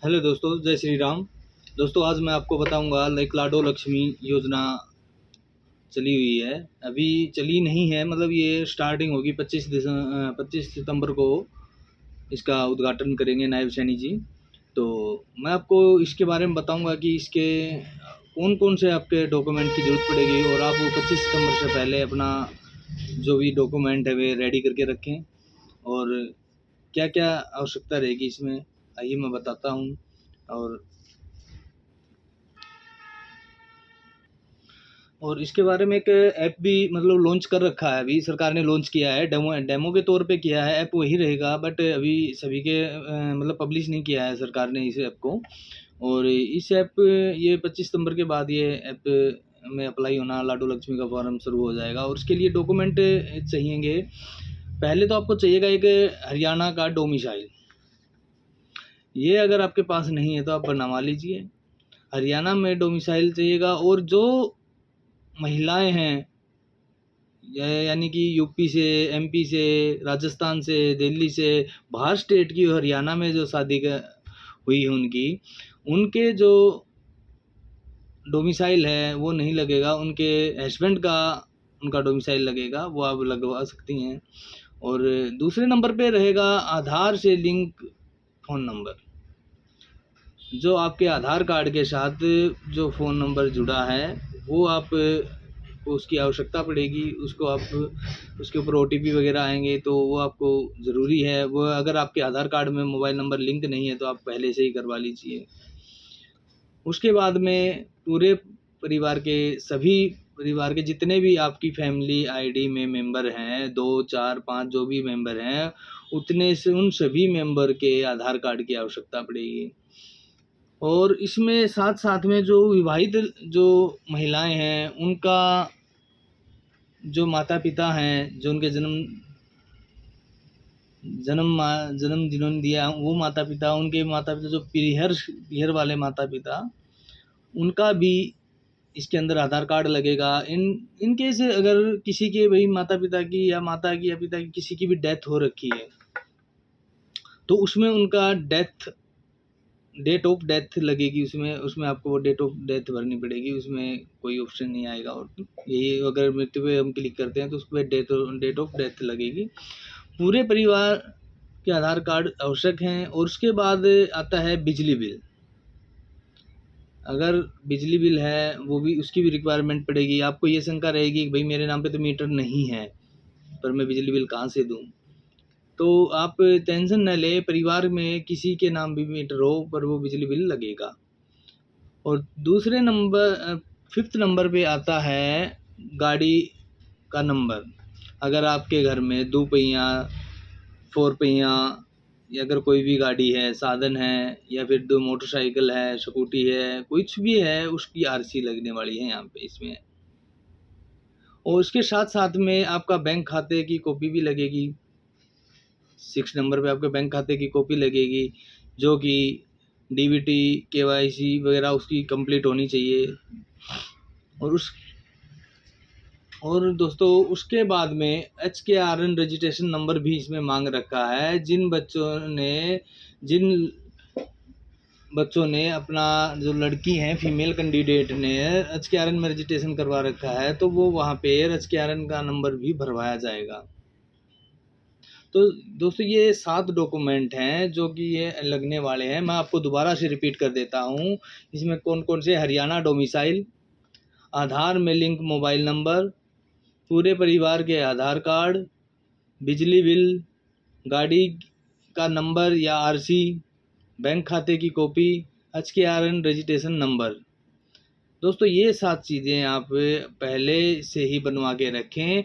Hello दोस्तों, जय श्री राम। दोस्तों, आज मैं आपको बताऊंगा लाइक लाडो लक्ष्मी योजना चली हुई है। अभी चली नहीं है, मतलब ये स्टार्टिंग होगी 25 सितंबर को इसका उद्घाटन करेंगे नायब सैनी जी। तो मैं आपको इसके बारे में बताऊंगा कि इसके कौन कौन से आपके डॉक्यूमेंट की ज़रूरत पड़ेगी, और आप वो 25 सितंबर से पहले अपना जो भी डॉक्यूमेंट है वे रेडी करके रखें। और क्या क्या आवश्यकता रहेगी इसमें, आइए मैं बताता हूँ। और इसके बारे में एक ऐप भी मतलब लॉन्च कर रखा है, अभी सरकार ने लॉन्च किया है, डेमो डेमो के तौर पे किया है। ऐप वही रहेगा, बट अभी सभी के मतलब पब्लिश नहीं किया है सरकार ने इस ऐप को। और इस ऐप ये 25 सितंबर के बाद ये ऐप में अप्लाई होना, लाडो लक्ष्मी का फॉर्म शुरू हो जाएगा। और उसके लिए डॉक्यूमेंट चाहिएंगे। पहले तो आपको चाहिएगा एक हरियाणा का डोमिसाइल। ये अगर आपके पास नहीं है तो आप बनवा लीजिए। हरियाणा में डोमिसाइल चाहिएगा। और जो महिलाएं हैं यानी कि यूपी से, एमपी से, राजस्थान से, दिल्ली से, बाहर स्टेट की, हरियाणा में जो शादी हुई है उनकी, उनके जो डोमिसाइल है वो नहीं लगेगा, उनके हस्बैंड का उनका डोमिसाइल लगेगा, वो आप लगवा सकती हैं। और दूसरे नंबर पे रहेगा आधार से लिंक फ़ोन नंबर। जो आपके आधार कार्ड के साथ जो फ़ोन नंबर जुड़ा है वो आप को उसकी आवश्यकता पड़ेगी। उसको आप उसके ऊपर ओटीपी वगैरह आएंगे तो वो आपको ज़रूरी है। वो अगर आपके आधार कार्ड में मोबाइल नंबर लिंक नहीं है तो आप पहले से ही करवा लीजिए। उसके बाद में पूरे परिवार के जितने भी आपकी फैमिली आईडी में मेंबर हैं, 2, 4, 5 जो भी मेंबर हैं, उतने से उन सभी मेंबर के आधार कार्ड की आवश्यकता पड़ेगी। और इसमें साथ साथ में जो विवाहित जो महिलाएं हैं उनका जो माता पिता हैं, जो उनके जन्म जिन्होंने दिया वो माता पिता, उनके माता पिता जो पीहर वाले माता पिता, उनका भी इसके अंदर आधार कार्ड लगेगा। इनके से अगर किसी के भाई माता पिता की या माता की या पिता की किसी की भी डेथ हो रखी है तो उसमें उनका डेट ऑफ डेथ लगेगी। उसमें उसमें आपको वो डेट ऑफ डेथ भरनी पड़ेगी, उसमें कोई ऑप्शन नहीं आएगा। और यही अगर मृत्यु पे हम क्लिक करते हैं तो उस पर डेट ऑफ डेथ लगेगी। पूरे परिवार के आधार कार्ड आवश्यक हैं। और उसके बाद आता है बिजली बिल। अगर बिजली बिल है वो भी, उसकी भी रिक्वायरमेंट पड़ेगी। आपको ये शंका रहेगी कि भाई मेरे नाम पे तो मीटर नहीं है, पर मैं बिजली बिल कहाँ से दूँ? तो आप टेंशन न लें, परिवार में किसी के नाम भी मीटर हो पर वो बिजली बिल लगेगा। और दूसरे नंबर 5th नंबर पे आता है गाड़ी का नंबर। अगर आपके घर में 2 पहिया, 4 पहिया, या अगर कोई भी गाड़ी है, साधन है, या फिर 2 मोटरसाइकिल है, स्कूटी है, कुछ भी है, उसकी आरसी लगने वाली है यहाँ पे इसमें। और उसके साथ साथ में आपका बैंक खाते की कॉपी भी लगेगी। 6 नंबर पे आपके बैंक खाते की कॉपी लगेगी, जो कि डीबीटी, केवाईसी वगैरह उसकी कंप्लीट होनी चाहिए। और उस और दोस्तों उसके बाद में HKRN रजिस्ट्रेशन नंबर भी इसमें मांग रखा है। जिन बच्चों ने अपना, जो लड़की हैं फीमेल कैंडिडेट ने HKRN में रजिस्ट्रेशन करवा रखा है तो वो वहाँ पे HKRN का नंबर भी भरवाया जाएगा। तो दोस्तों ये 7 डॉक्यूमेंट हैं जो कि ये लगने वाले हैं। मैं आपको दोबारा से रिपीट कर देता हूँ। इसमें कौन कौन से: हरियाणा डोमिसाइल, आधार में लिंक मोबाइल नंबर, पूरे परिवार के आधार कार्ड, बिजली बिल, गाड़ी का नंबर या आरसी, बैंक खाते की कॉपी, HKRN रजिस्ट्रेशन नंबर। दोस्तों ये 7 चीज़ें आप पहले से ही बनवा के रखें।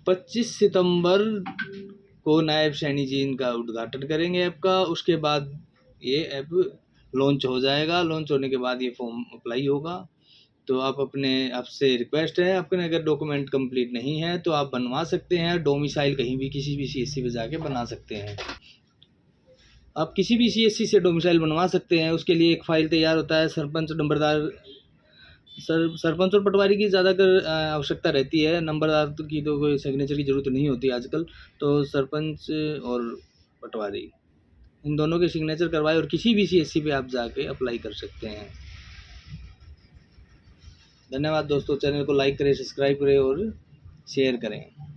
25 सितंबर को नायब सैनी जी इनका उद्घाटन करेंगे ऐप का। उसके बाद ये ऐप लॉन्च हो जाएगा। लॉन्च होने के बाद ये फॉर्म अप्लाई होगा। तो आप आपसे रिक्वेस्ट है, आपके अगर डॉक्यूमेंट कंप्लीट नहीं है तो आप बनवा सकते हैं। डोमिसाइल कहीं भी किसी भी CSC पे जाके बना सकते हैं। आप किसी भी CSC से डोमिसाइल बनवा सकते हैं। उसके लिए एक फ़ाइल तैयार होता है। सरपंच और पटवारी की ज़्यादातर आवश्यकता रहती है। नंबरदार की तो कोई सिग्नेचर की ज़रूरत नहीं होती आजकल। तो सरपंच और पटवारी इन दोनों के सिग्नेचर करवाए और किसी भी CSC पे आप जाके अप्लाई कर सकते हैं। धन्यवाद दोस्तों, चैनल को लाइक करें, सब्सक्राइब करें और शेयर करें।